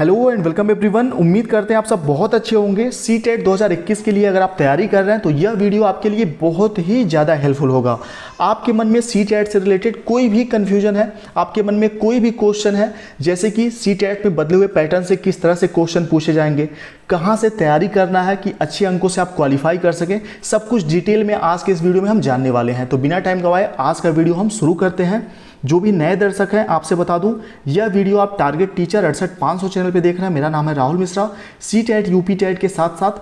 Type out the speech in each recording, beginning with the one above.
Hello and welcome everyone. उम्मीद करते हैं आप सब बहुत अच्छे होंगे। सीटेट 2021 के लिए अगर आप तैयारी कर रहे हैं तो यह वीडियो आपके लिए बहुत ही ज़्यादा हेल्पफुल होगा। आपके मन में सीटेट से रिलेटेड कोई भी कन्फ्यूजन है, आपके मन में कोई भी क्वेश्चन है, जैसे कि सीटेट में बदले हुए पैटर्न से किस तरह से क्वेश्चन पूछे जाएंगे, कहाँ से तैयारी करना है कि अच्छे अंकों से आप क्वालिफाई कर सकें, सब कुछ डिटेल में आज के इस वीडियो में हम जानने वाले हैं। तो बिना टाइम गवाए आज का वीडियो हम शुरू करते हैं। जो भी नए दर्शक हैं आपसे बता दूं, यह वीडियो आप टारगेट टीचर 68500 चैनल पे देख रहे हैं। मेरा नाम है Rahul Mishra. CTET UP TET के साथ साथ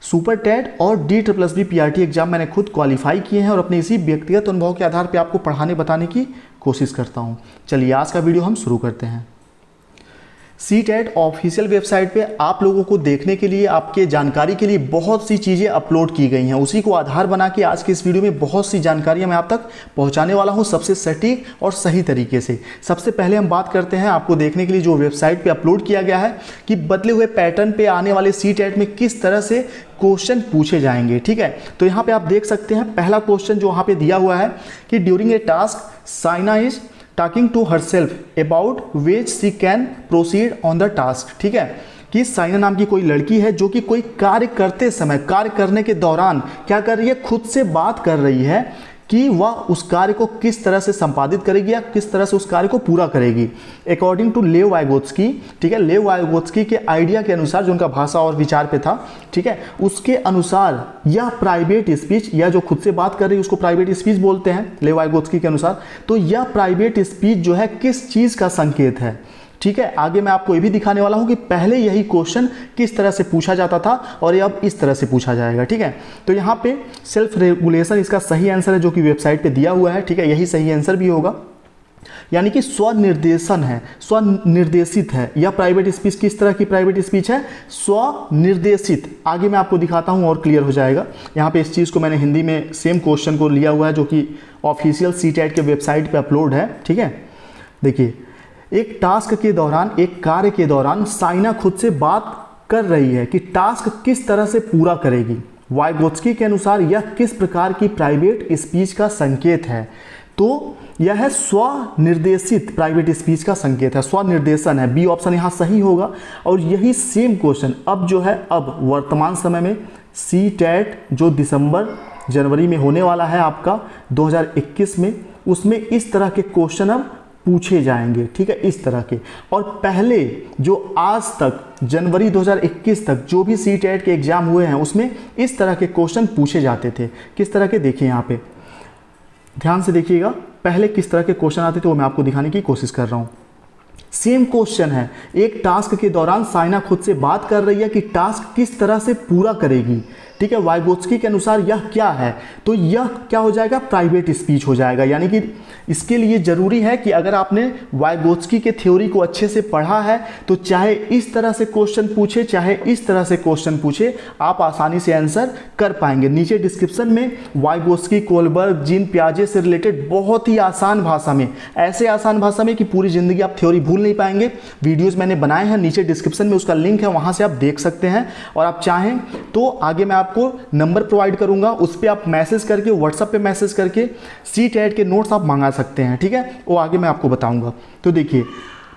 सुपर टेट और DSSB PRT एग्जाम मैंने खुद क्वालिफाई किए हैं और अपने इसी व्यक्तिगत अनुभव के आधार पर आपको पढ़ाने बताने की कोशिश करता हूं। चलिए आज का वीडियो हम शुरू करते हैं। सीटेट ऑफिशियल वेबसाइट पे आप लोगों को देखने के लिए, आपके जानकारी के लिए बहुत सी चीज़ें अपलोड की गई हैं। उसी को आधार बना के आज के इस वीडियो में बहुत सी जानकारियां मैं आप तक पहुंचाने वाला हूं सबसे सटीक और सही तरीके से। सबसे पहले हम बात करते हैं आपको देखने के लिए जो वेबसाइट पे अपलोड किया गया है कि बदले हुए पैटर्न पे आने वाले सीटेट में किस तरह से क्वेश्चन पूछे जाएंगे। ठीक है, तो यहाँ पे आप देख सकते हैं पहला क्वेश्चन जो वहाँ पे दिया हुआ है कि during a task Saina is talking to herself about which she can proceed on the task. ठीक है, कि साइना नाम की कोई लड़की है जो कि कोई कार्य करते समय, कार्य करने के दौरान क्या कर रही है, खुद से बात कर रही है कि वह उस कार्य को किस तरह से संपादित करेगी या किस तरह से उस कार्य को पूरा करेगी। अकॉर्डिंग टू लेव वाइगोत्स्की, ठीक है, लेव वाइगोत्स्की के आइडिया के अनुसार, जो उनका भाषा और विचार पे था, ठीक है, उसके अनुसार यह प्राइवेट स्पीच, या जो खुद से बात कर रही है उसको प्राइवेट स्पीच बोलते हैं लेव वाइगोत्स्की के अनुसार। तो यह प्राइवेट स्पीच जो है किस चीज़ का संकेत है। ठीक है, आगे मैं आपको ये भी दिखाने वाला हूं कि पहले यही क्वेश्चन किस तरह से पूछा जाता था और ये अब इस तरह से पूछा जाएगा। ठीक है, तो यहाँ पे सेल्फ रेगुलेशन इसका सही आंसर है जो कि वेबसाइट पे दिया हुआ है। ठीक है, यही सही आंसर भी होगा, यानी कि स्वनिर्देशन है, स्वनिर्देशित है। यह प्राइवेट स्पीच किस तरह की प्राइवेट स्पीच है, स्वनिर्देशित। आगे मैं आपको दिखाता हूं और क्लियर हो जाएगा। यहाँ पे इस चीज़ को मैंने हिंदी में सेम क्वेश्चन को लिया हुआ है जो कि ऑफिशियल सीटेट के वेबसाइट पे अपलोड है। ठीक है, देखिए, एक टास्क के दौरान, एक कार्य के दौरान साइना खुद से बात कर रही है कि टास्क किस तरह से पूरा करेगी। वाइगोत्स्की के अनुसार यह किस प्रकार की प्राइवेट स्पीच का संकेत है। तो यह है स्वनिर्देशित प्राइवेट स्पीच का संकेत है, स्वनिर्देशन है। बी ऑप्शन यहाँ सही होगा। और यही सेम क्वेश्चन अब जो है, अब वर्तमान समय में सीटेट जो दिसंबर जनवरी में होने वाला है आपका 2021 में, उसमें इस तरह के क्वेश्चन अब पूछे जाएंगे। ठीक है, इस तरह के। और पहले जो आज तक जनवरी 2021 तक जो भी सीटेट के एग्जाम हुए हैं उसमें इस तरह के क्वेश्चन पूछे जाते थे। किस तरह के, देखिए यहाँ पे ध्यान से देखिएगा, पहले किस तरह के क्वेश्चन आते थे वो मैं आपको दिखाने की कोशिश कर रहा हूँ। सेम क्वेश्चन है, एक टास्क के दौरान साइना खुद से बात कर रही है कि टास्क किस तरह से पूरा करेगी। ठीक है, वाइगोत्स्की के अनुसार यह क्या है, तो यह क्या हो जाएगा, प्राइवेट स्पीच हो जाएगा। यानी कि इसके लिए जरूरी है कि अगर आपने वाइगोत्स्की के थ्योरी को अच्छे से पढ़ा है तो चाहे इस तरह से क्वेश्चन पूछे, चाहे इस तरह से क्वेश्चन पूछे, आप आसानी से आंसर कर पाएंगे। नीचे डिस्क्रिप्शन में वाइगोत्स्की, कोलबर्ग, जीन पियाजे से रिलेटेड बहुत ही आसान भाषा में, ऐसे आसान भाषा में कि पूरी जिंदगी आप थ्योरी भूल नहीं पाएंगे, वीडियोस मैंने बनाए हैं। नीचे डिस्क्रिप्शन में उसका लिंक है, वहां से आप देख सकते हैं। और आप चाहें तो आगे मैं आपको नंबर प्रोवाइड करूंगा, उस पर आप मैसेज करके, व्हाट्सएप पे मैसेज करके सीटेट के नोट्स आप मंगा सकते हैं। ठीक है, वो आगे मैं आपको बताऊंगा। तो देखिए,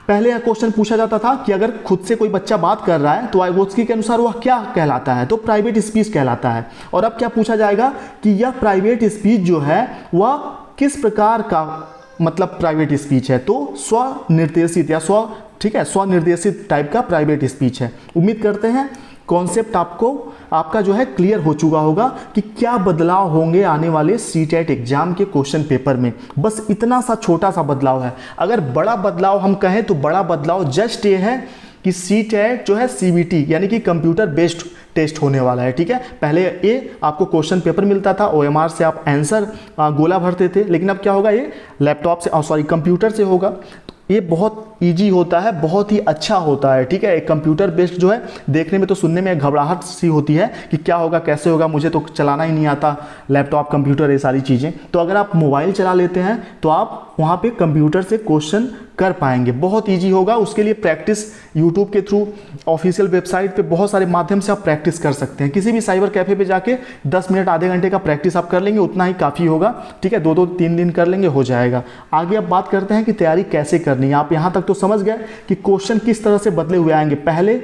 पहले यह क्वेश्चन पूछा जाता था कि अगर खुद से कोई बच्चा बात कर रहा है तो वाइगोत्स्की के अनुसार वह क्या कहलाता है, तो प्राइवेट स्पीच कहलाता है। और अब क्या पूछा जाएगा कि यह प्राइवेट स्पीच जो है वह किस प्रकार का, मतलब प्राइवेट स्पीच है, तो स्वनिर्देशित या ठीक है, स्वनिर्देशित टाइप का प्राइवेट स्पीच है। उम्मीद करते हैं कॉन्सेप्ट आपका जो है क्लियर हो चुका होगा कि क्या बदलाव होंगे आने वाले सीटेट एग्जाम के क्वेश्चन पेपर में। बस इतना सा छोटा सा बदलाव है। अगर बड़ा बदलाव हम कहें तो बड़ा बदलाव जस्ट ये है कि सीटेट जो है CBT यानी कि कंप्यूटर बेस्ड टेस्ट होने वाला है। ठीक है, पहले ये आपको क्वेश्चन पेपर मिलता था, OMR से आप आंसर गोला भरते थे, लेकिन अब क्या होगा, ये लैपटॉप से, कंप्यूटर से होगा। ये बहुत इजी होता है, बहुत ही अच्छा होता है। ठीक है, एक कंप्यूटर बेस्ड जो है, देखने में तो सुनने में घबराहट सी होती है कि क्या होगा, कैसे होगा, मुझे तो चलाना ही नहीं आता, लैपटॉप, कंप्यूटर, ये सारी चीज़ें। तो अगर आप मोबाइल चला लेते हैं तो आप वहाँ पे कंप्यूटर से क्वेश्चन कर पाएंगे। बहुत ईजी होगा। उसके लिए प्रैक्टिस यूट्यूब के थ्रू, ऑफिशियल वेबसाइट पे बहुत सारे माध्यम से आप प्रैक्टिस कर सकते हैं। किसी भी साइबर कैफ़े पे जाके 10 मिनट आधे घंटे का प्रैक्टिस आप कर लेंगे, उतना ही काफ़ी होगा। ठीक है, 2-3 दिन कर लेंगे, हो जाएगा। आगे अब बात करते हैं कि तैयारी कैसे करनी है। आप यहाँ तक तो समझ गए कि क्वेश्चन किस तरह से बदले हुए आएंगे। पहले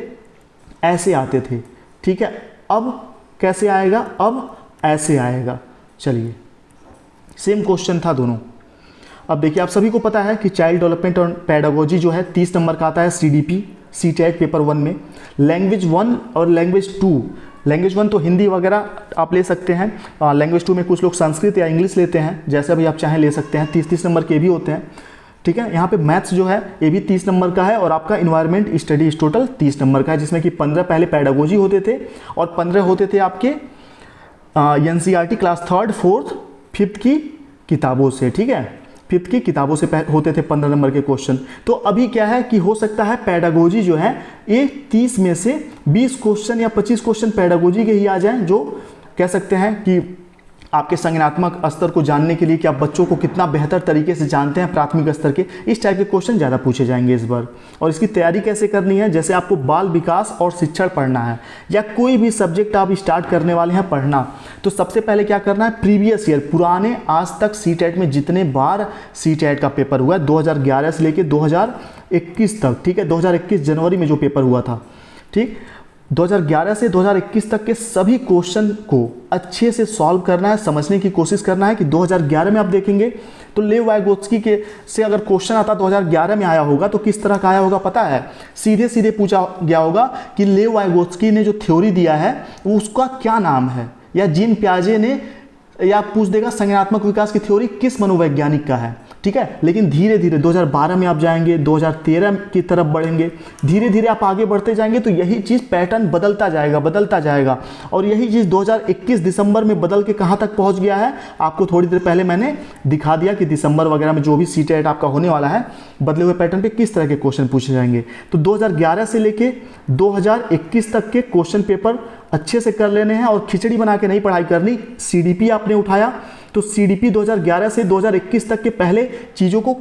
ऐसे आते थे, ठीक है, अब कैसे आएगा, अब ऐसे आएगा। चलिए, सेम क्वेश्चन था दोनों। अब देखिए, आप सभी को पता है कि चाइल्ड डेवलपमेंट और पेडागोजी जो है 30 नंबर का आता है CDP CTET पेपर 1 में। लैंग्वेज 1 और लैंग्वेज 2, लैंग्वेज 1 तो हिंदी वगैरह आप ले सकते हैं, लैंग्वेज 2 में कुछ लोग संस्कृत या इंग्लिश लेते हैं, जैसे भी आप चाहें ले सकते हैं। 30-30 नंबर के भी होते हैं। ठीक है, यहाँ पे मैथ्स जो है ये भी 30 नंबर का है, और आपका इन्वायरमेंट स्टडीज टोटल 30 नंबर का है, जिसमें कि 15 पहले पेडागोजी होते थे और 15 होते थे आपके NCERT class 3rd 4th 5th की किताबों से। ठीक है, 5th की किताबों से होते थे 15 नंबर के क्वेश्चन। तो अभी क्या है कि हो सकता है पेडागोजी जो है ये 30 में से 20 क्वेश्चन या 25 क्वेश्चन पेडागोजी के ही आ जाएं, जो कह सकते हैं कि आपके संज्ञानात्मक स्तर को जानने के लिए कि आप बच्चों को कितना बेहतर तरीके से जानते हैं प्राथमिक स्तर के, इस टाइप के क्वेश्चन ज़्यादा पूछे जाएंगे इस बार। और इसकी तैयारी कैसे करनी है, जैसे आपको बाल विकास और शिक्षण पढ़ना है या कोई भी सब्जेक्ट आप स्टार्ट करने वाले हैं पढ़ना, तो सबसे पहले क्या करना है, प्रीवियस ईयर पुराने आज तक CTET में जितने बार CTET का पेपर हुआ है 2011 से लेकर 2021 तक, ठीक है, 2021 जनवरी में जो पेपर हुआ था, ठीक, 2011 से 2021 तक के सभी क्वेश्चन को अच्छे से सॉल्व करना है, समझने की कोशिश करना है कि 2011 में आप देखेंगे तो लेव वाइगोत्स्की के से अगर क्वेश्चन आता 2011 में आया होगा तो किस तरह का आया होगा पता है, सीधे सीधे पूछा गया होगा कि लेव वाइगोत्स्की ने जो थ्योरी दिया है वो उसका क्या नाम है, या जीन पियाजे ने, या पूछ देगा संज्ञानात्मक विकास की थ्योरी किस मनोवैज्ञानिक का है। ठीक है, लेकिन धीरे धीरे 2012 में आप जाएंगे, 2013 की तरफ बढ़ेंगे, धीरे धीरे आप आगे बढ़ते जाएंगे तो यही चीज़ पैटर्न बदलता जाएगा। और यही चीज़ 2021 दिसंबर में बदल के कहाँ तक पहुँच गया है, आपको थोड़ी देर पहले मैंने दिखा दिया कि दिसंबर वगैरह में जो भी CTET आपका होने वाला है बदले हुए पैटर्न पे किस तरह के क्वेश्चन पूछे जाएंगे। तो 2011 से लेके 2021 तक के क्वेश्चन पेपर अच्छे से कर लेने हैं और खिचड़ी बना के नहीं पढ़ाई करनी। CDP आपने उठाया तो CDP 2011 से 2021 तक के पहले चीज़ों को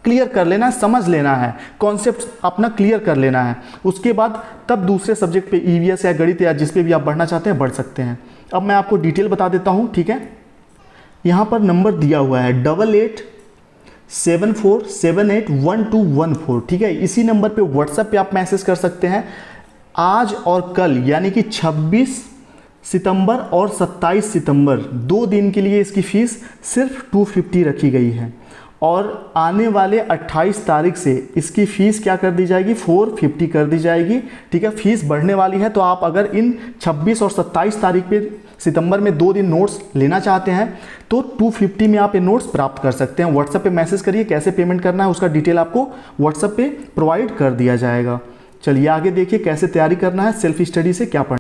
क्लियर कर लेना है, समझ लेना है, कॉन्सेप्ट अपना क्लियर कर लेना है। उसके बाद तब दूसरे सब्जेक्ट पे EVS या गणित या जिस पे भी आप बढ़ना चाहते हैं बढ़ सकते हैं। अब मैं आपको डिटेल बता देता हूँ। ठीक है, यहाँ पर नंबर दिया हुआ है 8874781214। ठीक है, इसी नंबर पे व्हाट्सएप पे आप मैसेज कर सकते हैं। आज और कल यानी कि 26 सितंबर और 27 सितंबर 2 दिन के लिए इसकी फ़ीस सिर्फ 250 रखी गई है, और आने वाले 28 तारीख से इसकी फ़ीस क्या कर दी जाएगी, 450 कर दी जाएगी। ठीक है, फीस बढ़ने वाली है। तो आप अगर इन 26 और 27 तारीख पे सितंबर में 2 दिन नोट्स लेना चाहते हैं तो 250 में आप ये नोट्स प्राप्त कर सकते हैं। व्हाट्सएप पे मैसेज करिए, कैसे पेमेंट करना है उसका डिटेल आपको व्हाट्सएप पे प्रोवाइड कर दिया जाएगा। चलिए आगे देखिए कैसे तैयारी करना है, सेल्फ स्टडी से क्या पढ़ना।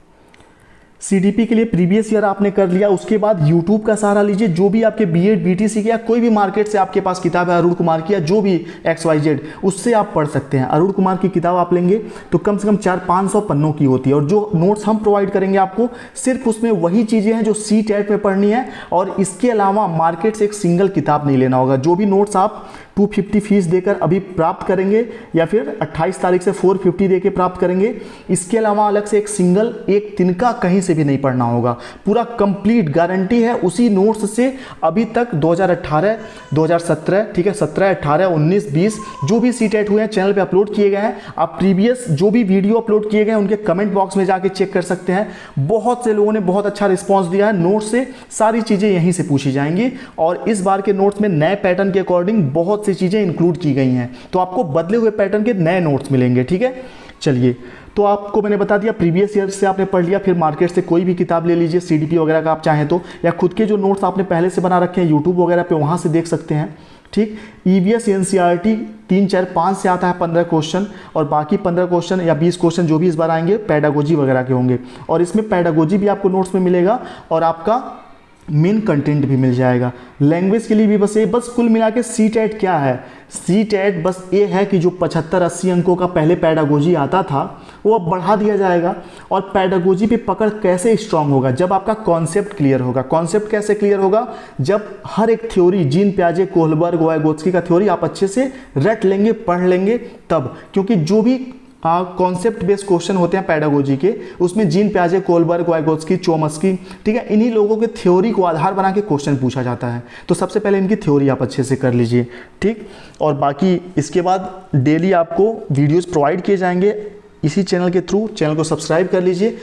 CDP के लिए प्रीवियस ईयर आपने कर लिया, उसके बाद YouTube का सहारा लीजिए। जो भी आपके BEd BTC के या कोई भी मार्केट से आपके पास किताब है अरुण कुमार की या जो भी XYZ, उससे आप पढ़ सकते हैं। अरुण कुमार की किताब आप लेंगे तो कम से कम 400-500 पन्नों की होती है, और जो नोट्स हम प्रोवाइड करेंगे आपको सिर्फ उसमें वही चीज़ें हैं जो CTET में पढ़नी है, और इसके अलावा मार्केट से एक सिंगल किताब नहीं लेना होगा। जो भी नोट्स आप 250 फीस देकर अभी प्राप्त करेंगे या फिर 28 तारीख से 450 देके प्राप्त करेंगे, इसके अलावा अलग से एक सिंगल एक तिनका कहीं से भी नहीं पढ़ना होगा। पूरा कंप्लीट गारंटी है उसी नोट्स से अभी तक 2018, 2017, ठीक है, 17, 18, 19, 20 जो भी CTET हुए हैं चैनल पे अपलोड किए गए हैं। आप प्रीवियस जो भी वीडियो अपलोड किए गए हैं उनके कमेंट बॉक्स में जाके चेक कर सकते हैं। बहुत से लोगों ने बहुत अच्छा रिस्पॉन्स दिया है। नोट्स से सारी चीज़ें यहीं से पूछी जाएंगी, और इस बार के नोट्स में नए पैटर्न के अकॉर्डिंग बहुत से चीज़ें इंक्लूड की गई हैं, तो आपको बदले हुए पैटर्न के नए नोट्स मिलेंगे। ठीक है, चलिए, तो आपको मैंने बता दिया प्रीवियस ईयर से आपने पढ़ लिया, फिर मार्केट से कोई भी किताब ले लीजिए CDP वगैरह का आप चाहें तो, या खुद के जो नोट्स आपने पहले से बना रखे हैं यूट्यूब वगैरह पे वहाँ से देख सकते हैं। ठीक, EVS NCERT 3, 4, 5 से आता है 15 क्वेश्चन, और बाकी 15 क्वेश्चन या 20 क्वेश्चन जो भी इस बार आएंगे पेडागोजी वगैरह के होंगे, और इसमें पेडागोजी भी आपको नोट्स में मिलेगा, और आपका मेन कंटेंट भी मिल जाएगा। लैंग्वेज के लिए भी बस कुल मिला के सी टेट क्या है, सी टेट बस ये है कि जो 75-80 अंकों का पहले पैडागोजी आता था वो अब बढ़ा दिया जाएगा। और पैडागोजी पे पकड़ कैसे स्ट्रांग होगा, जब आपका कॉन्सेप्ट क्लियर होगा। कॉन्सेप्ट कैसे क्लियर होगा, जब हर एक थ्योरी, जीन पियाजे, कोहलबर्ग, वाइगोत्स्की का थ्योरी आप अच्छे से रट लेंगे, पढ़ लेंगे तब। क्योंकि जो भी कॉन्सेप्ट बेस्ड क्वेश्चन होते हैं पैडागोजी के, उसमें जीन पियाजे, कोहलबर्ग, वाइगोत्स्की, चोम्स्की, ठीक है, इन्हीं लोगों के थ्योरी को आधार बना के क्वेश्चन पूछा जाता है। तो सबसे पहले इनकी थ्योरी आप अच्छे से कर लीजिए, ठीक। और बाकी इसके बाद डेली आपको वीडियोस प्रोवाइड किए जाएंगे इसी चैनल के थ्रू। चैनल को सब्सक्राइब कर लीजिए।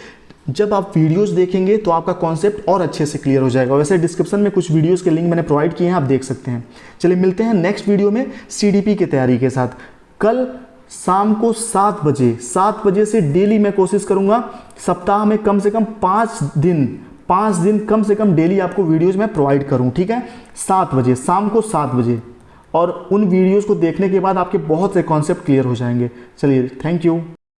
जब आप वीडियोस देखेंगे तो आपका कॉन्सेप्ट और अच्छे से क्लियर हो जाएगा। वैसे डिस्क्रिप्शन में कुछ वीडियोस के लिंक मैंने प्रोवाइड किए हैं, आप देख सकते हैं। चलिए मिलते हैं नेक्स्ट वीडियो में सीडीपी की तैयारी के साथ। कल शाम को 7 बजे से डेली मैं कोशिश करूंगा, सप्ताह में कम से कम 5 दिन कम से कम डेली आपको वीडियोस मैं प्रोवाइड करूं, ठीक है। 7 बजे, शाम को 7 बजे। और उन वीडियोस को देखने के बाद आपके बहुत से कॉन्सेप्ट क्लियर हो जाएंगे। चलिए, थैंक यू।